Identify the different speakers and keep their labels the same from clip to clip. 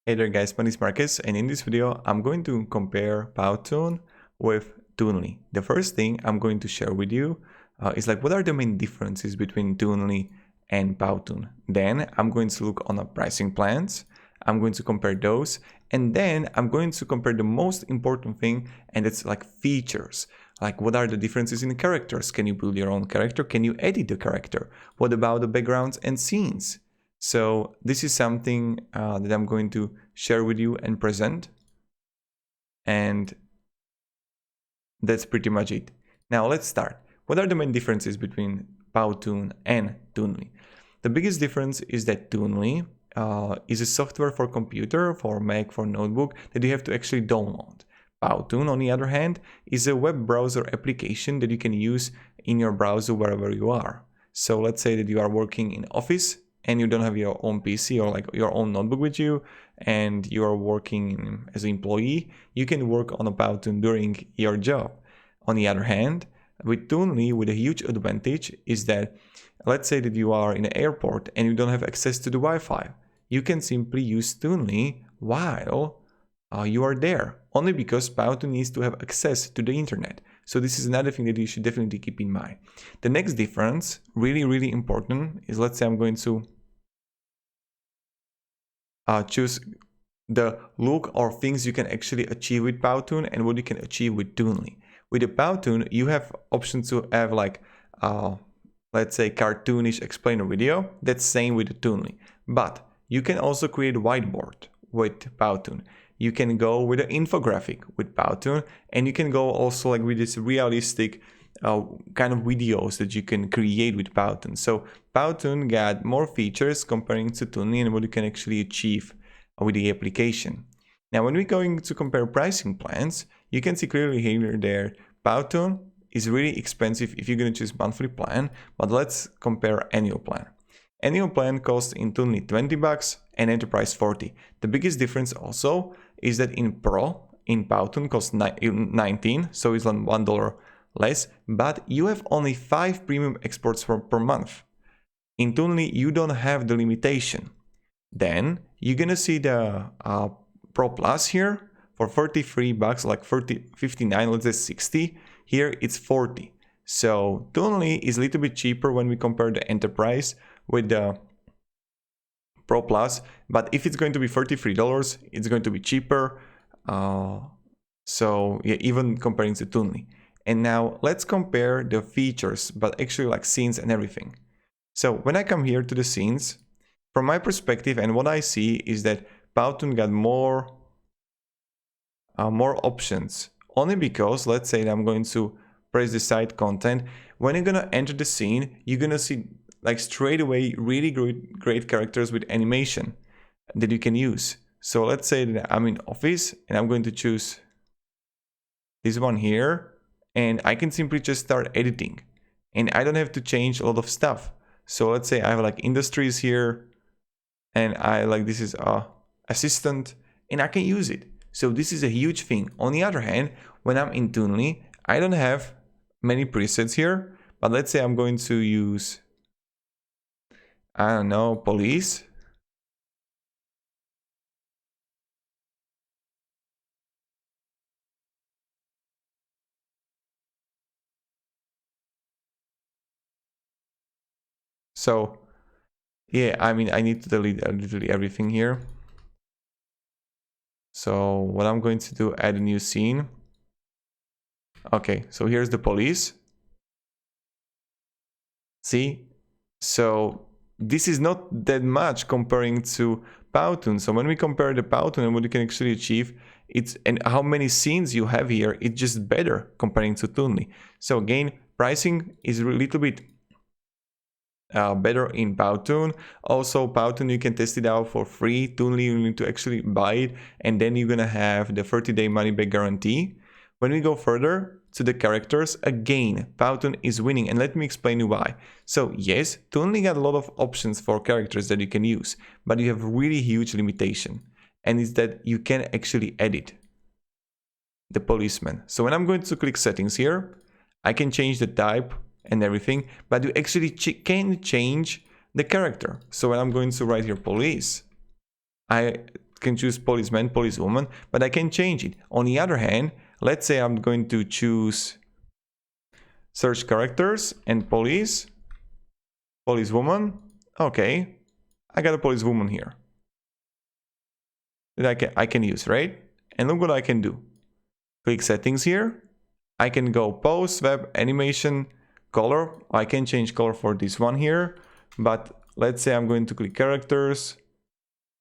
Speaker 1: Hey there guys, my name is Marcus, and in this video I'm going to compare POWTOON with Toonly. The first thing I'm going to share with you is like what are the main differences between Toonly and POWTOON. Then I'm going to look on the pricing plans, I'm going to compare those, and then I'm going to compare the most important thing, and it's like features. Like what are the differences in the characters? Can you build your own character? Can you edit the character? What about the backgrounds and scenes? So this is something that I'm going to share with you and present. And that's pretty much it. Now let's start. What are the main differences between POWTOON and Toonly? The biggest difference is that Toonly is a software for computer, for Mac, for notebook that you have to actually download. POWTOON, on the other hand, is a web browser application that you can use in your browser wherever you are. So let's say that you are working in office and you don't have your own PC or like your own notebook with you, and you are working as an employee, you can work on a POWTOON during your job. On the other hand, with Toonly, with a huge advantage is that, let's say that you are in an airport and you don't have access to the Wi-Fi. You can simply use Toonly while you are there, only because POWTOON needs to have access to the internet. So this is another thing that you should definitely keep in mind. The next difference, really important, is let's say I'm going to choose the look or things you can actually achieve with POWTOON and what you can achieve with Toonly. With the POWTOON, you have options to have like, let's say cartoonish explainer video. That's same with the Toonly. But you can also create a whiteboard with POWTOON. You can go with an infographic with POWTOON, and you can go also like with this realistic kind of videos that you can create with POWTOON. So POWTOON got more features comparing to Toonly and what you can actually achieve with the application. Now, when we're going to compare pricing plans, you can see clearly here that POWTOON is really expensive if you're going to choose monthly plan, but let's compare annual plan. Annual plan costs in Toonly $20 and Enterprise $40. The biggest difference also is that in Pro, in POWTOON costs $19, so it's on $1 less, but you have only 5 premium exports per month. In Toonly, you don't have the limitation. Then you're gonna see the Pro Plus here for $33, like 59, let's say 60. Here it's 40. So Toonly is a little bit cheaper when we compare the Enterprise with the Pro Plus, but if it's going to be $33, it's going to be cheaper. So yeah, even comparing to Toonly. And now let's compare the features, but actually like scenes and everything. So when I come here to the scenes, from my perspective and what I see is that POWTOON got more options. Only because, let's say that I'm going to press the site content. When you're gonna enter the scene, you're gonna see like straight away really great characters with animation that you can use. So let's say that I'm in office and I'm going to choose this one here, and I can simply just start editing and I don't have to change a lot of stuff. So let's say I have like industries here, and I like this is assistant, and I can use it. So this is a huge thing. On the other hand, when I'm in Toonly, I don't have many presets here, but let's say I'm going to use, I don't know, police. So yeah, I mean, I need to delete literally everything here. So what I'm going to do, add a new scene. Okay, so here's the police. See? So this is not that much comparing to POWTOON. So when we compare the POWTOON and what you can actually achieve, and how many scenes you have here, it's just better comparing to Toonly. So again, pricing is a little bit better in POWTOON. Also, POWTOON, you can test it out for free. Toonly, you need to actually buy it, and then you're gonna have the 30-day money-back guarantee. When we go further to the characters, again, POWTOON is winning, and let me explain you why. So yes, Toonly got a lot of options for characters that you can use, but you have really huge limitation, and it's that you can actually edit the policeman. So when I'm going to click settings here, I can change the type and everything, but you actually can change the character. So when I'm going to write here police, I can choose policeman, policewoman, but I can change it. On the other hand, let's say I'm going to choose search characters and police, policewoman. Okay, I got a policewoman here that I can use, right? And look what I can do. Click settings here. I can go pose, web, animation, color. I can change color for this one here, but let's say I'm going to click characters,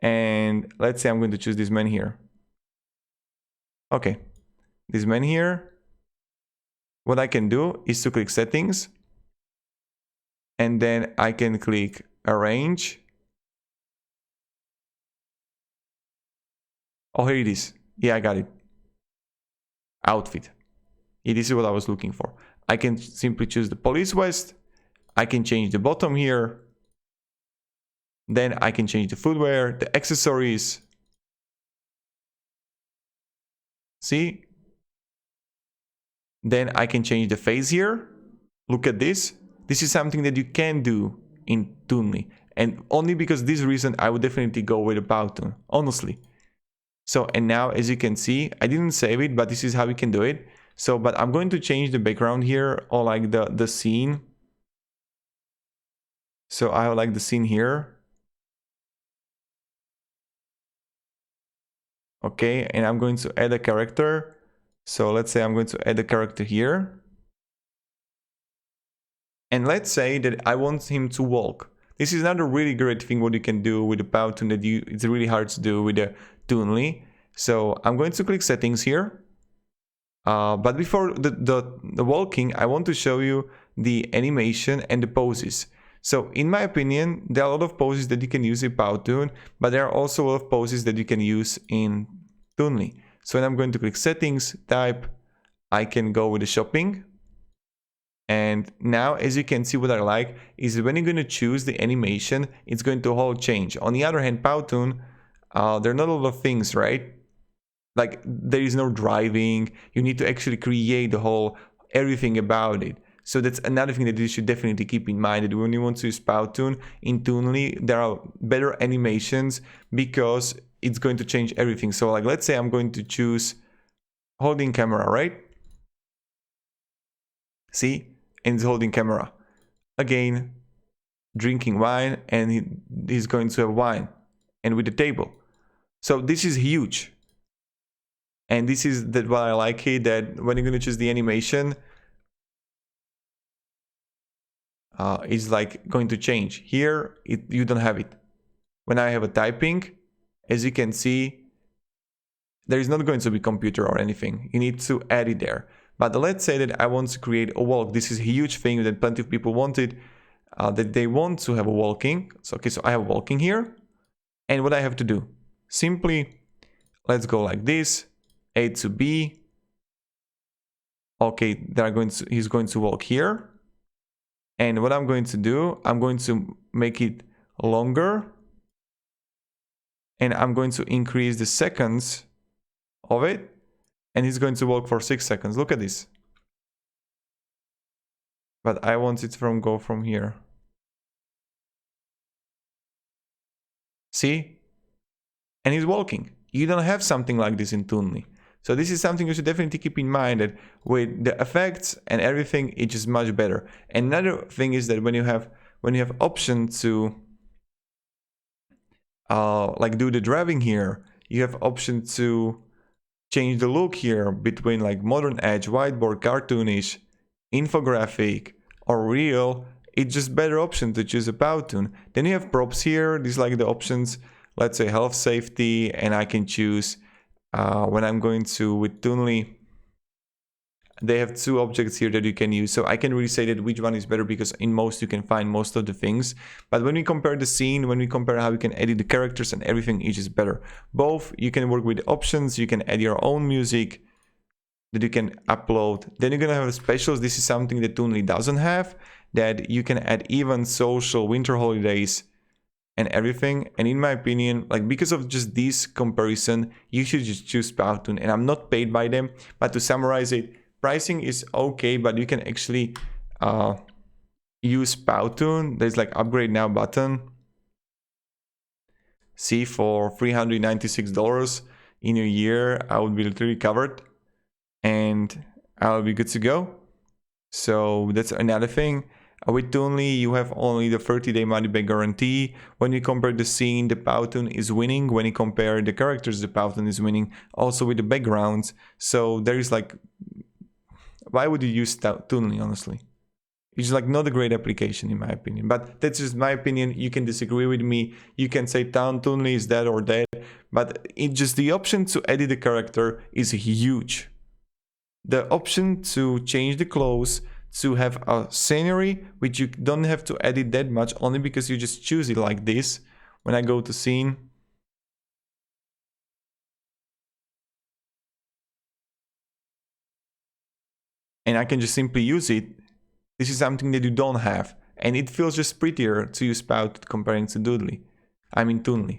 Speaker 1: and let's say I'm going to choose this man here. Okay, this man here. What I can do is to click settings, and then I can click arrange. Oh, here it is. Yeah, I got it. Outfit. Yeah, this is what I was looking for. I can simply choose the police vest. I can change the bottom here. Then I can change the footwear, the accessories. See? Then I can change the face here. Look at this. This is something that you can do in Toonly. And only because this reason, I would definitely go with a POWTOON, honestly. So, and now as you can see, I didn't save it, but this is how we can do it. So, but I'm going to change the background here, or like the scene. So I have like the scene here. Okay, and I'm going to add a character. So let's say I'm going to add a character here. And let's say that I want him to walk. This is another really great thing what you can do with the POWTOON that it's really hard to do with the Toonly. So I'm going to click settings here. But before the walking, I want to show you the animation and the poses. So in my opinion, there are a lot of poses that you can use in POWTOON, but there are also a lot of poses that you can use in Toonly. So when I'm going to click settings, type, I can go with the shopping. And now, as you can see, what I like is when you're going to choose the animation, it's going to all change. On the other hand, POWTOON, there are not a lot of things, right? Like there is no driving. You need to actually create the whole everything about it. So that's another thing that you should definitely keep in mind, that when you want to use POWTOON in Toonly, there are better animations because it's going to change everything. So like, let's say I'm going to choose holding camera, right? See? And he's holding camera. Again, drinking wine, and he's going to have wine. And with the table. So this is huge. And this is what I like here, that when you're going to choose the animation, it's like going to change. Here, you don't have it. When I have a typing, as you can see, there is not going to be computer or anything. You need to add it there. But let's say that I want to create a walk. This is a huge thing that plenty of people wanted, that they want to have a walking. So, okay, so I have walking here. And what I have to do? Simply, let's go like this. A to B. Okay, he's going to walk here. And what I'm going to do, I'm going to make it longer. And I'm going to increase the seconds of it. And he's going to walk for 6 seconds. Look at this. But I want it to go from here. See? And he's walking. You don't have something like this in Toonly. So this is something you should definitely keep in mind, that with the effects and everything, it's just much better. Another thing is that when you have option to like do the driving here, you have option to change the look here between like modern edge, whiteboard, cartoonish, infographic, or real. It's just better option to choose a POWTOON. Then you have props here. These like the options, let's say health, safety, and I can choose when I'm going to with Toonly. They have 2 objects here that you can use. So I can really say that which one is better, because in most you can find most of the things. But when we compare the scene, when we compare how we can edit the characters and everything, each is better. Both, you can work with options, you can add your own music that you can upload. Then you're gonna have specials. This is something that Toonly doesn't have, that you can add even social, winter holidays, and everything. And in my opinion, like because of just this comparison, you should just choose POWTOON. And I'm not paid by them, but to summarize it, pricing is okay, but you can actually use POWTOON. There's like upgrade now button. see for $396 in a year, I would be literally covered and I'll be good to go. So that's another thing. With Toonly, you have only the 30-day money-back guarantee. When you compare the scene, the Powtoon is winning. When you compare the characters, the Powtoon is winning. Also with the backgrounds. So there is like, why would you use Toonly, honestly? It's like not a great application in my opinion. But that's just my opinion. You can disagree with me. You can say Toonly is that or that. But it just the option to edit the character is huge. The option to change the clothes, to have a scenery which you don't have to edit that much, only because you just choose it like this. When I go to scene, and I can just simply use it. This is something that you don't have, and it feels just prettier to use Spout comparing to Toonly.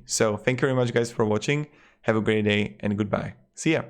Speaker 1: So thank you very much guys for watching. Have a great day and goodbye. See ya.